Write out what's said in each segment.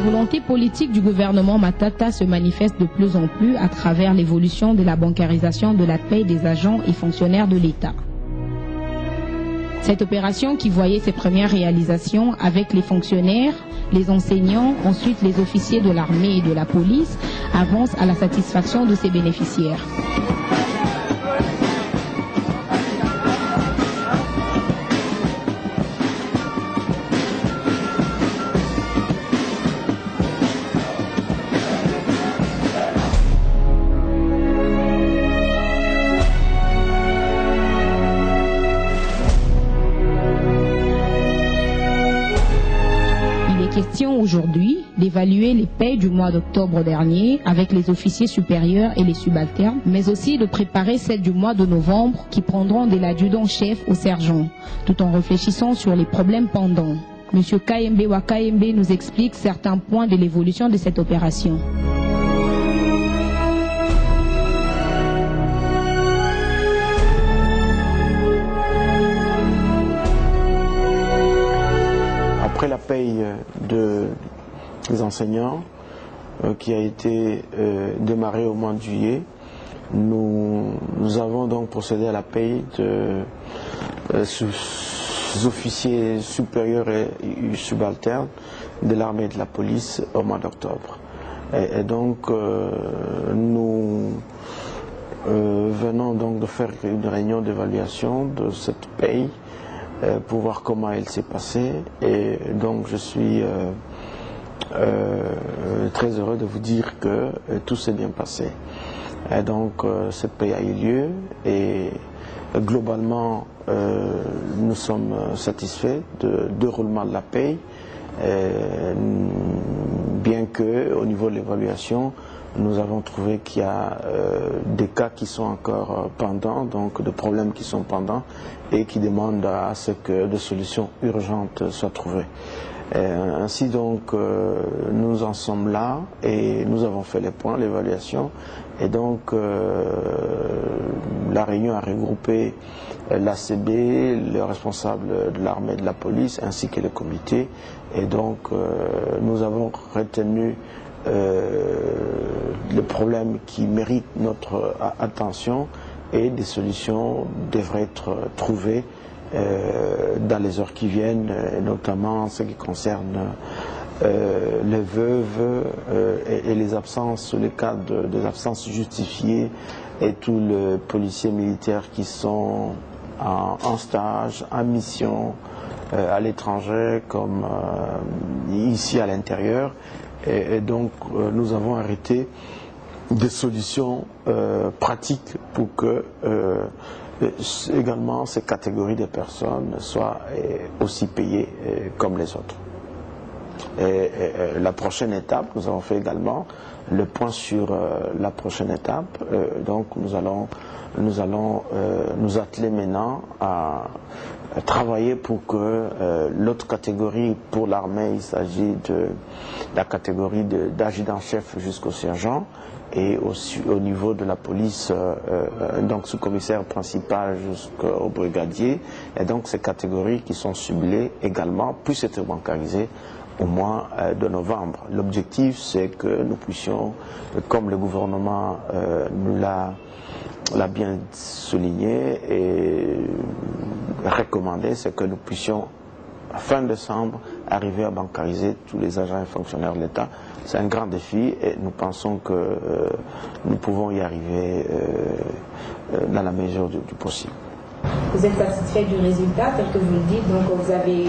volonté politique du gouvernement Matata se manifeste de plus en plus à travers l'évolution de la bancarisation de la paie des agents et fonctionnaires de l'État. Cette opération qui voyait ses premières réalisations avec les fonctionnaires, les enseignants, ensuite les officiers de l'armée et de la police, avance à la satisfaction de ses bénéficiaires. Question aujourd'hui d'évaluer les paies du mois d'octobre dernier avec les officiers supérieurs et les subalternes, mais aussi de préparer celles du mois de novembre qui prendront de l'adjudant-chef au sergent, tout en réfléchissant sur les problèmes pendants. Monsieur Kayembe Wakayembe nous explique certains points de l'évolution de cette opération. Après la paye des enseignants qui a été démarrée au mois de juillet, nous avons donc procédé à la paye des officiers supérieurs et subalternes de l'armée et de la police au mois d'octobre. Et donc nous venons donc de faire une réunion d'évaluation de cette paye pour voir comment elle s'est passée, et donc je suis très heureux de vous dire que tout s'est bien passé. Et donc cette paie a eu lieu et globalement nous sommes satisfaits du déroulement de la paie, bien que au niveau de l'évaluation nous avons trouvé qu'il y a des cas qui sont encore pendants, donc des problèmes qui sont pendants et qui demandent à ce que des solutions urgentes soient trouvées. Ainsi donc nous en sommes là et nous avons fait les points, l'évaluation, et donc la réunion a regroupé l'ACB, le responsable de l'armée et de la police ainsi que le comité, et donc nous avons retenu les problèmes qui méritent notre attention, et des solutions devraient être trouvées dans les heures qui viennent, notamment en ce qui concerne les veuves et les absences, sous les cas des absences justifiées, et tous les policiers militaires qui sont en stage, en mission à l'étranger comme ici à l'intérieur. Et donc nous avons arrêté des solutions pratiques pour que également ces catégories de personnes soient aussi payées comme les autres. Et la prochaine étape, nous avons fait également le point sur la prochaine étape. Donc nous allons nous atteler maintenant à travailler pour que l'autre catégorie, pour l'armée, il s'agit de la catégorie d'adjudant-chef jusqu'au sergent, et aussi au niveau de la police, donc sous-commissaire principal jusqu'au brigadier, et donc ces catégories qui sont ciblées également puissent être bancarisées au mois de novembre. L'objectif, c'est que nous puissions, comme le gouvernement nous l'a bien souligné et recommandé, c'est que nous puissions, fin décembre, arriver à bancariser tous les agents et fonctionnaires de l'État. C'est un grand défi et nous pensons que nous pouvons y arriver dans la mesure du possible. Vous êtes satisfait du résultat, tel que vous le dites, donc vous avez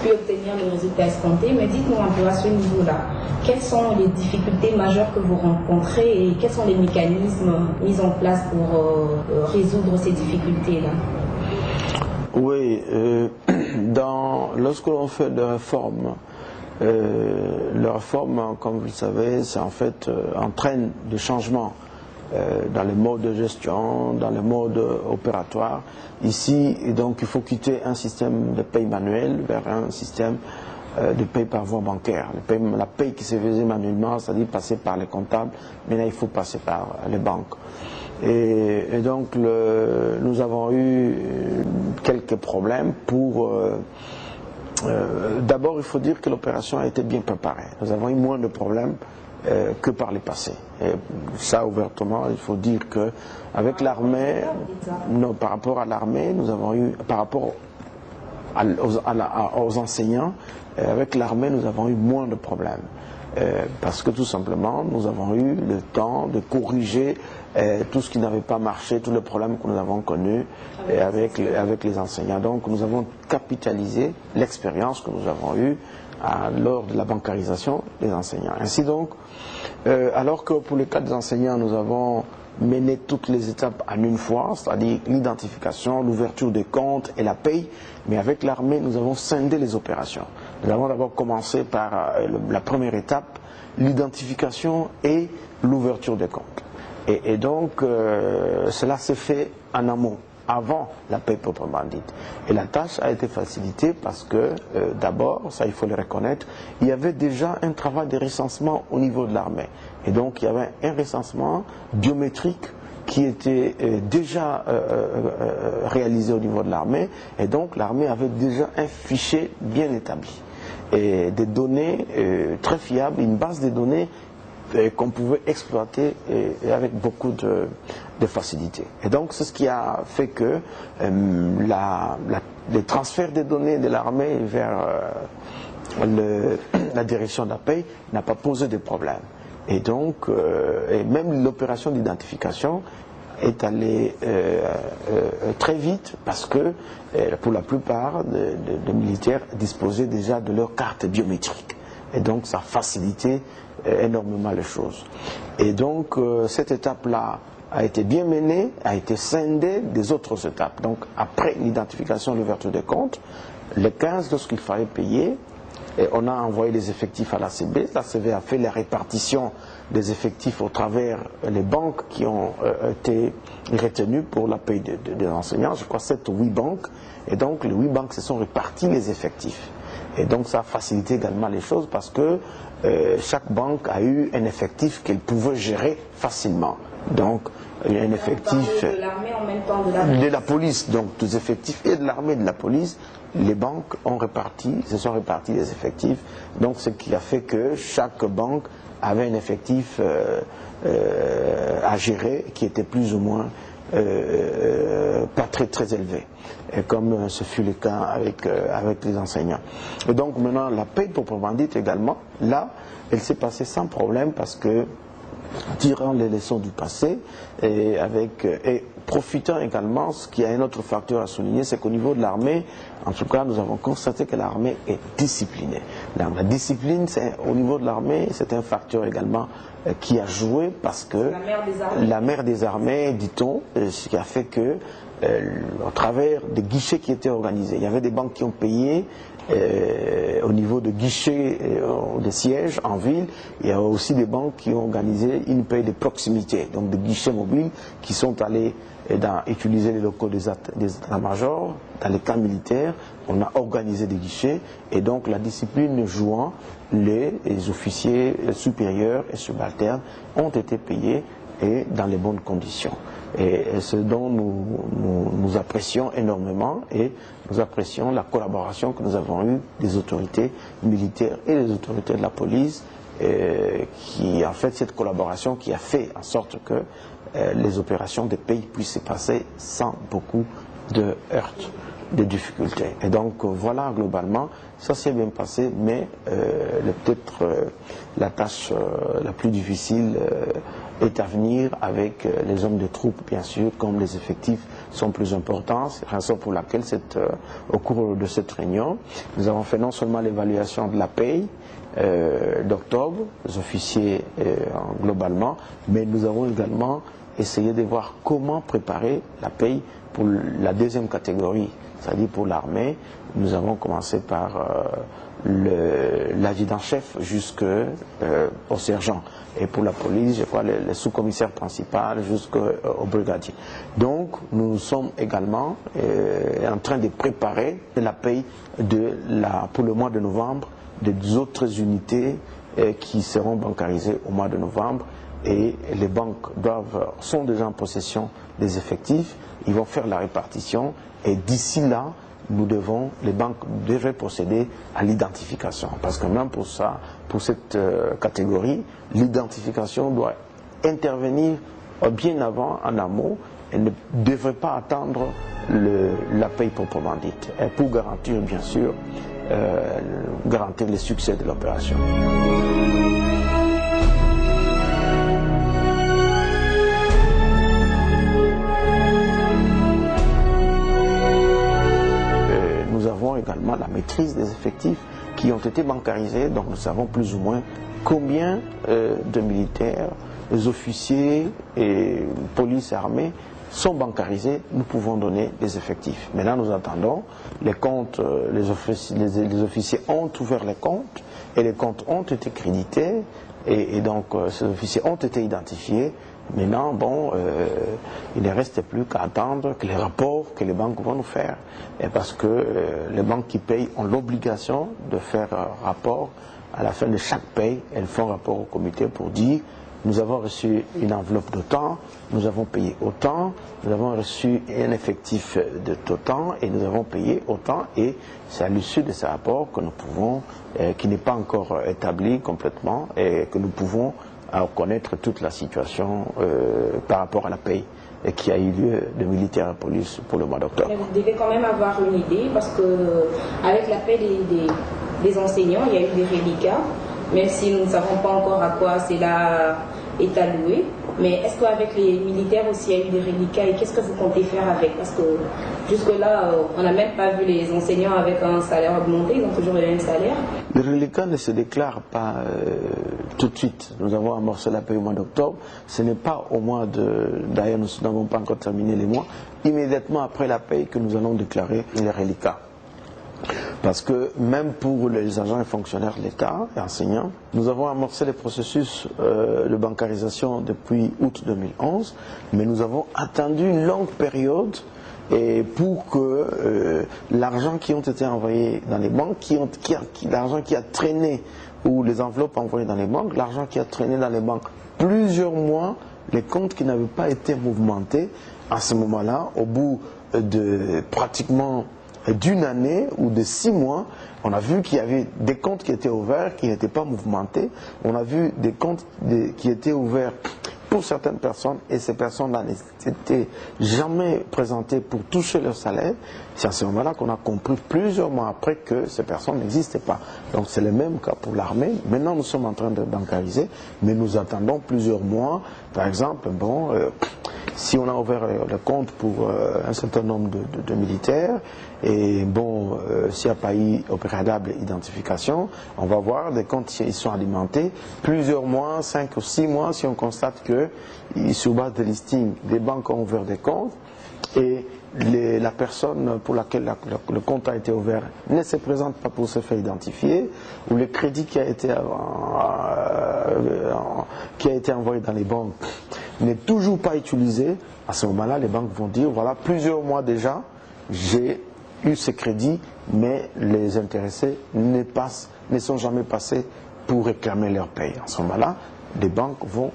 pu obtenir le résultat escompté, mais dites-nous un peu à ce niveau-là, quelles sont les difficultés majeures que vous rencontrez et quels sont les mécanismes mis en place pour résoudre ces difficultés-là? Oui, lorsque l'on fait des réformes, la réforme, comme vous le savez, c'est en fait entraîne des changements dans les modes de gestion, dans les modes opératoires. Ici, donc, il faut quitter un système de paie manuel vers un système de paie par voie bancaire. La paie qui se faisait manuellement, c'est-à-dire passer par les comptables, maintenant il faut passer par les banques. Et donc nous avons eu quelques problèmes pour D'abord, il faut dire que l'opération a été bien préparée. Nous avons eu moins de problèmes que par le passé. Et ça, ouvertement, il faut dire que avec l'armée, par rapport à l'armée, nous avons eu, par rapport aux enseignants, avec l'armée, nous avons eu moins de problèmes. Parce que tout simplement, nous avons eu le temps de corriger tout ce qui n'avait pas marché, tous les problèmes que nous avons connus avec les enseignants. Donc nous avons capitalisé l'expérience que nous avons eue lors de la bancarisation des enseignants. Ainsi donc, alors que pour le cas des enseignants, nous avons mené toutes les étapes en une fois, c'est-à-dire l'identification, l'ouverture des comptes et la paye, mais avec l'armée, nous avons scindé les opérations. Nous avons d'abord commencé par la première étape, l'identification et l'ouverture des comptes. Et donc, cela s'est fait en amont, avant la paie proprement dite. Et la tâche a été facilitée parce que, d'abord, ça il faut le reconnaître, il y avait déjà un travail de recensement au niveau de l'armée. Et donc, il y avait un recensement biométrique qui était déjà réalisé au niveau de l'armée. Et donc, l'armée avait déjà un fichier bien établi. Et des données très fiables, une base de données qu'on pouvait exploiter avec beaucoup de facilité. Et donc c'est ce qui a fait que le transfert des données de l'armée vers la direction de la paie n'a pas posé de problème. Et donc, et même l'opération d'identification est allée très vite parce que pour la plupart des militaires disposaient déjà de leur carte biométrique. Et donc ça a facilité énormément les choses. Et donc cette étape-là a été bien menée, a été scindée des autres étapes. Donc après l'identification et l'ouverture des comptes, le 15, lorsqu'il fallait payer, et on a envoyé les effectifs à l'ACB. L'ACB a fait la répartition des effectifs au travers les banques qui ont été retenues pour la paie des enseignants. Je crois 7 ou 8 banques. Et donc les 8 banques se sont répartis les effectifs. Et donc ça a facilité également les choses parce que chaque banque a eu un effectif qu'elle pouvait gérer facilement. Donc il y a un effectif de l'armée en même temps de la police, donc des effectifs et de l'armée et de la police. Les banques se sont répartis les effectifs. Donc ce qui a fait que chaque banque avait un effectif à gérer qui était plus ou moins pas très élevé, et comme ce fut le cas avec les enseignants. Et donc maintenant la paie proprement dite également, là elle s'est passée sans problème parce que tirant les leçons du passé et profitant également, ce qui a un autre facteur à souligner, c'est qu'au niveau de l'armée, en tout cas nous avons constaté que l'armée est disciplinée. La discipline au niveau de l'armée, c'est un facteur également qui a joué parce que la mère des armées, dit-on, ce qui a fait que au travers des guichets qui étaient organisés, il y avait des banques qui ont payé au niveau de guichets de sièges en ville. Il y a aussi des banques qui ont organisé une paie de proximité, donc des guichets mobiles qui sont allés utiliser les locaux des états-majors. Dans les camps militaires, on a organisé des guichets et donc la discipline jouant, les officiers supérieurs et subalternes ont été payés et dans les bonnes conditions. Et ce dont nous apprécions énormément, et nous apprécions la collaboration que nous avons eue des autorités militaires et des autorités de la police, qui en fait cette collaboration qui a fait en sorte que les opérations des pays puissent se passer sans beaucoup de heurts, de difficultés. Et donc voilà, globalement, ça s'est bien passé, mais peut-être la tâche la plus difficile est à venir avec les hommes de troupes, bien sûr, comme les effectifs sont plus importants. C'est la raison pour laquelle, au cours de cette réunion, nous avons fait non seulement l'évaluation de la paye d'octobre, les officiers globalement, mais nous avons également essayé de voir comment préparer la paye pour la deuxième catégorie, c'est-à-dire pour l'armée. Nous avons commencé par l'adjudant-chef jusqu'au sergent. Et pour la police, je crois, le sous-commissaire principal jusqu'au brigadier. Donc, nous sommes également en train de préparer la paye pour le mois de novembre des autres unités qui seront bancarisées au mois de novembre. Et les banques sont déjà en possession des effectifs. Ils vont faire la répartition et d'ici là, les banques devraient procéder à l'identification. Parce que même pour ça, pour cette catégorie, l'identification doit intervenir bien avant, en amont. Elle ne devrait pas attendre la paye proprement dite. Et pour garantir, bien sûr, garantir le succès de l'opération. Nous avons également la maîtrise des effectifs qui ont été bancarisés, donc nous savons plus ou moins combien de militaires, les officiers et police et armée sont bancarisés, nous pouvons donner des effectifs. Maintenant nous attendons, les comptes, les officiers ont ouvert les comptes et les comptes ont été crédités et donc ces officiers ont été identifiés. Maintenant, bon, il ne reste plus qu'à attendre que les rapports que les banques vont nous faire. Et parce que les banques qui payent ont l'obligation de faire un rapport à la fin de chaque paye. Elles font rapport au comité pour dire nous avons reçu une enveloppe d'autant, nous avons payé autant, nous avons reçu un effectif de d'autant et nous avons payé autant. Et c'est à l'issue de ces rapports que nous pouvons, qui n'est pas encore établi complètement, et que nous pouvons connaître toute la situation par rapport à la paye qui a eu lieu de militaires et police pour le mois d'octobre. Vous devez quand même avoir une idée parce que avec la paie des enseignants, il y a eu des reliquats, même si nous ne savons pas encore à quoi cela est alloué. Mais est-ce qu'avec les militaires aussi il y a eu des reliquats et qu'est-ce que vous comptez faire avec? Parce que jusque-là, on n'a même pas vu les enseignants avec un salaire augmenté, ils ont toujours le même salaire. Les reliquats ne se déclarent pas tout de suite. Nous avons amorcé la paie au mois d'octobre. Ce n'est pas au mois de... D'ailleurs, nous n'avons pas encore terminé les mois. Immédiatement après la paie que nous allons déclarer les reliquats. Parce que même pour les agents et fonctionnaires de l'État et enseignants, nous avons amorcé le processus de bancarisation depuis août 2011, mais nous avons attendu une longue période et pour que l'argent qui ont été envoyé dans les banques, l'argent qui a traîné, ou les enveloppes envoyées dans les banques, l'argent qui a traîné dans les banques plusieurs mois, les comptes qui n'avaient pas été mouvementés, à ce moment-là, au bout de pratiquement d'une année ou de 6 mois, on a vu qu'il y avait des comptes qui étaient ouverts, qui n'étaient pas mouvementés. On a vu des comptes qui étaient ouverts pour certaines personnes et ces personnes-là n'étaient jamais présentées pour toucher leur salaire. C'est à ce moment-là qu'on a compris plusieurs mois après que ces personnes n'existaient pas. Donc c'est le même cas pour l'armée. Maintenant nous sommes en train de bancariser, mais nous attendons plusieurs mois. Par exemple, bon, si on a ouvert le compte pour un certain nombre de militaires, et bon, s'il n'y a pas eu au préalable identification, on va voir des comptes qui sont alimentés plusieurs mois, 5 ou 6 mois, si on constate que sur base de listing, des banques ont ouvert des comptes et la personne pour laquelle le compte a été ouvert ne se présente pas pour se faire identifier, ou le crédit qui a été envoyé dans les banques n'est toujours pas utilisé. À ce moment-là, les banques vont dire voilà, plusieurs mois déjà, j'ai eu ce crédit, mais les intéressés ne sont jamais passés pour réclamer leur paye. À ce moment-là, les banques vont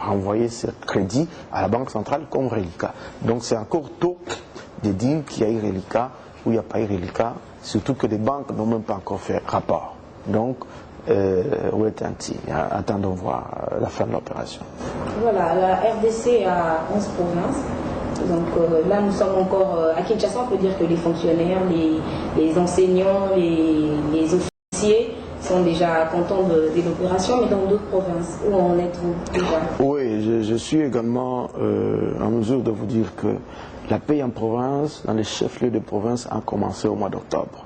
envoyer ce crédit à la Banque centrale comme reliquat. Donc c'est encore tôt de dire qu'il y a eu reliquat ou il n'y a pas eu reliquat, surtout que les banques n'ont même pas encore fait rapport. Donc, attendons voir la fin de l'opération. Voilà, la RDC a 11 provinces. Donc là, nous sommes encore à Kinshasa. On peut dire que les fonctionnaires, les enseignants, les officiers sont déjà contents de l'opération, mais dans d'autres provinces, où en êtes-vous déjà? Oui, je suis également en mesure de vous dire que la paix en province, dans les chefs-lieux de province, a commencé au mois d'octobre.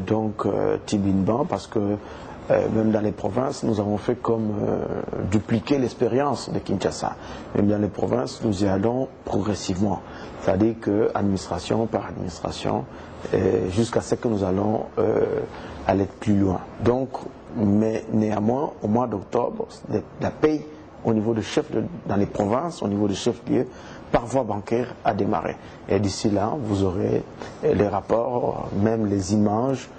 Donc, Tibinban, parce que même dans les provinces, nous avons fait comme dupliquer l'expérience de Kinshasa. Même dans les provinces, nous y allons progressivement. C'est-à-dire que administration par administration, jusqu'à ce que nous allons aller plus loin. Donc, mais néanmoins, au mois d'octobre, la paye au niveau de chef dans les provinces, au niveau des chefs-lieux, par voie bancaire a démarré. Et d'ici là, vous aurez les rapports, même les images,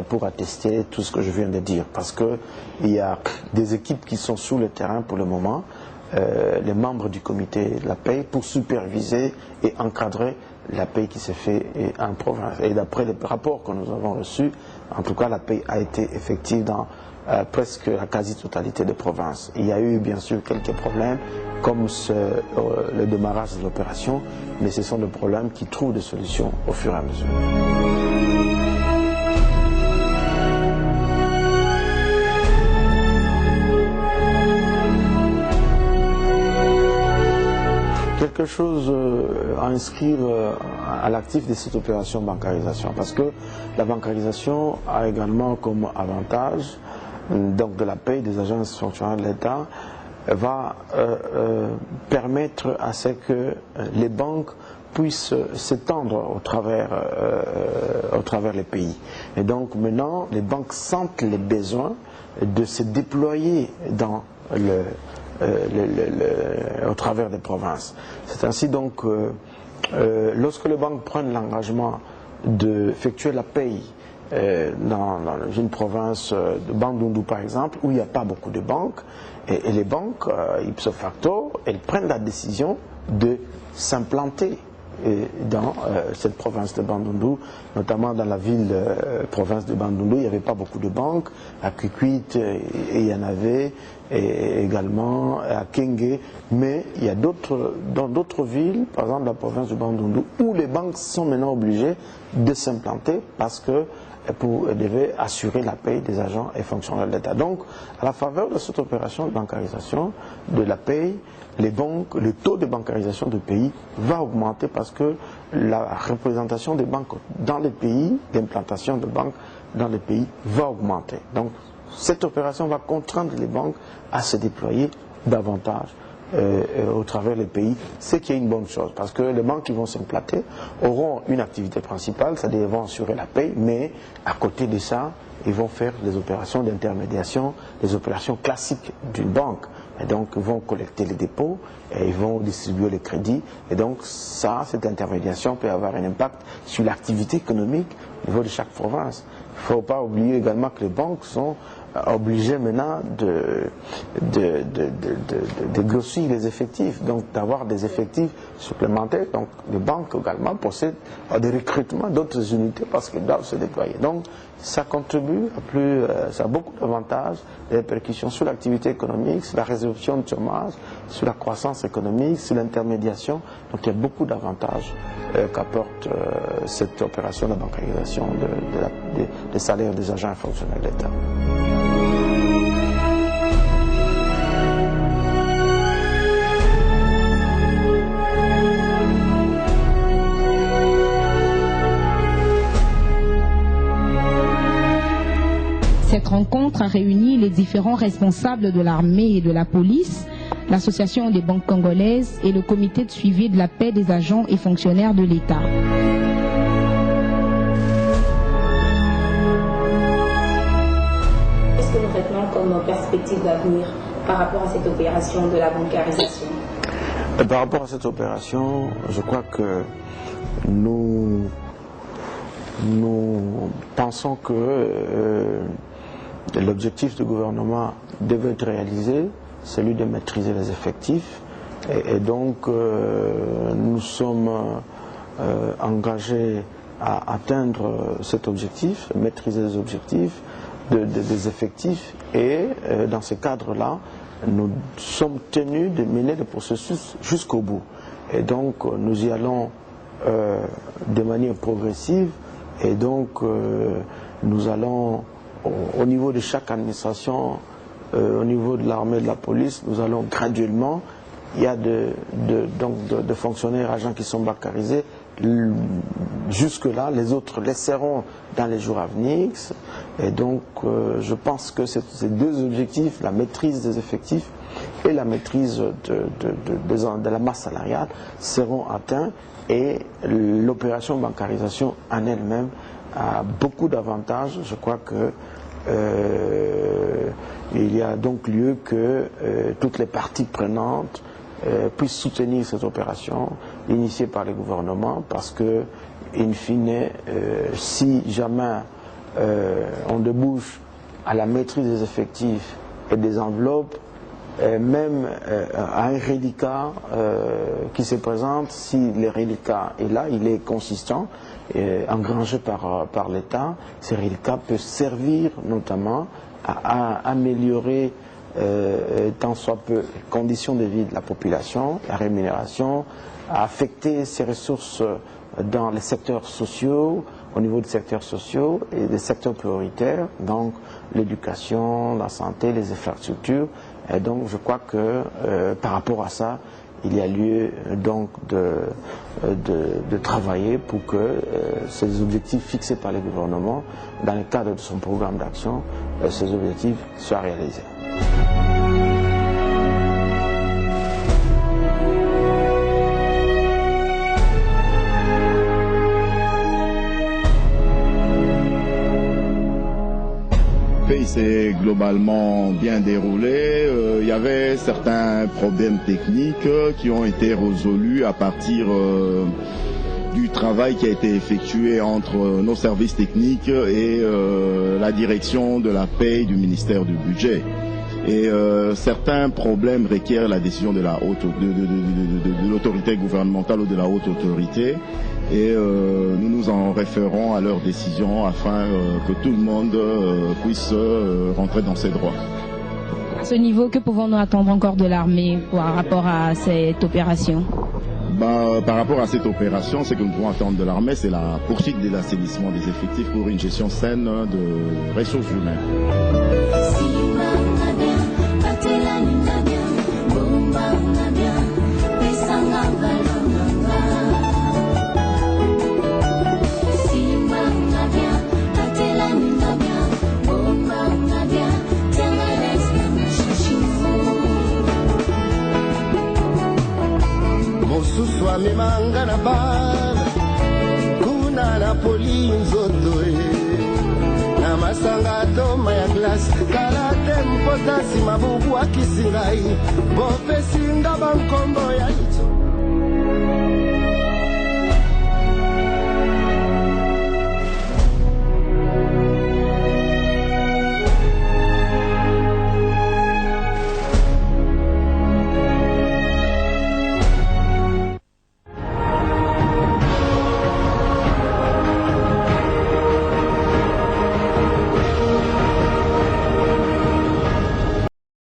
pour attester tout ce que je viens de dire. Parce qu'il y a des équipes qui sont sur le terrain pour le moment, les membres du comité de la paix, pour superviser et encadrer la paie qui s'est faite en province. Et d'après les rapports que nous avons reçus, en tout cas la paie a été effective dans presque la quasi-totalité des provinces. Il y a eu bien sûr quelques problèmes comme le démarrage de l'opération, mais ce sont des problèmes qui trouvent des solutions au fur et à mesure. Quelque chose à inscrire à l'actif de cette opération bancarisation, parce que la bancarisation a également comme avantage, donc de la paie des agences fonctionnaires de l'État, va permettre à ce que les banques puissent s'étendre au travers les pays. Et donc maintenant, les banques sentent les besoins de se déployer dans au travers des provinces. C'est ainsi donc lorsque les banques prennent l'engagement d'effectuer la paie dans une province de Bandundu par exemple, où il n'y a pas beaucoup de banques, et les banques, ipso facto, elles prennent la décision de s'implanter dans cette province de Bandundu, notamment dans la ville province de Bandundu, il n'y avait pas beaucoup de banques. À Kikwit, il y en avait, et également à Kenge, mais il y a dans d'autres villes, par exemple la province de Bandundu, où les banques sont maintenant obligées de s'implanter parce que elles devaient assurer la paie des agents et fonctionnaires de l'État. Donc, à la faveur de cette opération de bancarisation de la paie, les banques, le taux de bancarisation du pays va augmenter parce que la représentation des banques dans les pays, l'implantation de banques dans les pays va augmenter. Donc, cette opération va contraindre les banques à se déployer davantage au travers des pays, ce qui est une bonne chose, parce que les banques qui vont s'implanter auront une activité principale, c'est-à-dire ils vont assurer la paie, mais à côté de ça, ils vont faire des opérations d'intermédiation, des opérations classiques d'une banque. Et donc, ils vont collecter les dépôts, et ils vont distribuer les crédits. Et donc, ça, cette intermédiation peut avoir un impact sur l'activité économique au niveau de chaque province. Il ne faut pas oublier également que les banques sont obligées maintenant de grossir les effectifs, donc d'avoir des effectifs supplémentaires. Donc, les banques également possèdent des recrutements d'autres unités parce qu'elles doivent se déployer. Donc, ça contribue ça a beaucoup d'avantages, des répercussions sur l'activité économique, sur la résolution du chômage, sur la croissance économique, sur l'intermédiation. Donc il y a beaucoup d'avantages qu'apporte cette opération de bancarisation des salaires des agents et fonctionnaires de l'État. Cette rencontre a réuni les différents responsables de l'armée et de la police, l'Association des banques congolaises et le comité de suivi de la paie des agents et fonctionnaires de l'État. Qu'est-ce que nous retenons comme perspective d'avenir par rapport à cette opération de la bancarisation? Par rapport à cette opération, je crois que nous pensons que l'objectif du gouvernement devait être réalisé, celui de maîtriser les effectifs. Et donc, nous sommes engagés à atteindre cet objectif, maîtriser les objectifs des effectifs. Et dans ce cadre-là, nous sommes tenus de mener le processus jusqu'au bout. Et donc, nous y allons de manière progressive. Et donc, nous allons, au niveau de chaque administration, au niveau de l'armée et de la police, nous allons graduellement, il y a de fonctionnaires, agents qui sont bancarisés. Jusque-là, les autres laisseront dans les jours à venir. Et donc, je pense que ces deux objectifs, la maîtrise des effectifs et la maîtrise de la masse salariale, seront atteints. Et l'opération bancarisation en elle-même a beaucoup d'avantages. Je crois que il y a donc lieu que toutes les parties prenantes puissent soutenir cette opération initiée par le gouvernement, parce que, in fine, si jamais on débouche à la maîtrise des effectifs et des enveloppes, même à un reliquat qui se présente, si le reliquat est là, il est consistant, engrangé par l'État, ce reliquat peut servir notamment à améliorer tant soit peu les conditions de vie de la population, la rémunération, à affecter ces ressources dans les secteurs sociaux, au niveau des secteurs sociaux et des secteurs prioritaires, donc l'éducation, la santé, les infrastructures. Et donc je crois que par rapport à ça, il y a lieu donc de travailler pour que ces objectifs fixés par le gouvernement, dans le cadre de son programme d'action, ces objectifs soient réalisés. Il s'est globalement bien déroulé. Il y avait certains problèmes techniques qui ont été résolus à partir du travail qui a été effectué entre nos services techniques et la direction de la paie du ministère du Budget. Et certains problèmes requièrent la décision de l'autorité gouvernementale ou de la haute autorité. Et nous nous en référons à leurs décisions afin que tout le monde puisse rentrer dans ses droits. À ce niveau, que pouvons-nous attendre encore de l'armée par rapport à cette opération? Par rapport à cette opération, ce que nous pouvons attendre de l'armée, c'est la poursuite de l'assainissement des effectifs pour une gestion saine de ressources humaines. Mimanga na bala kuna na poli nzoto na masanga toma ya glace kalate mpotasi mabubu akisingai bopesi nga bankombo ya ito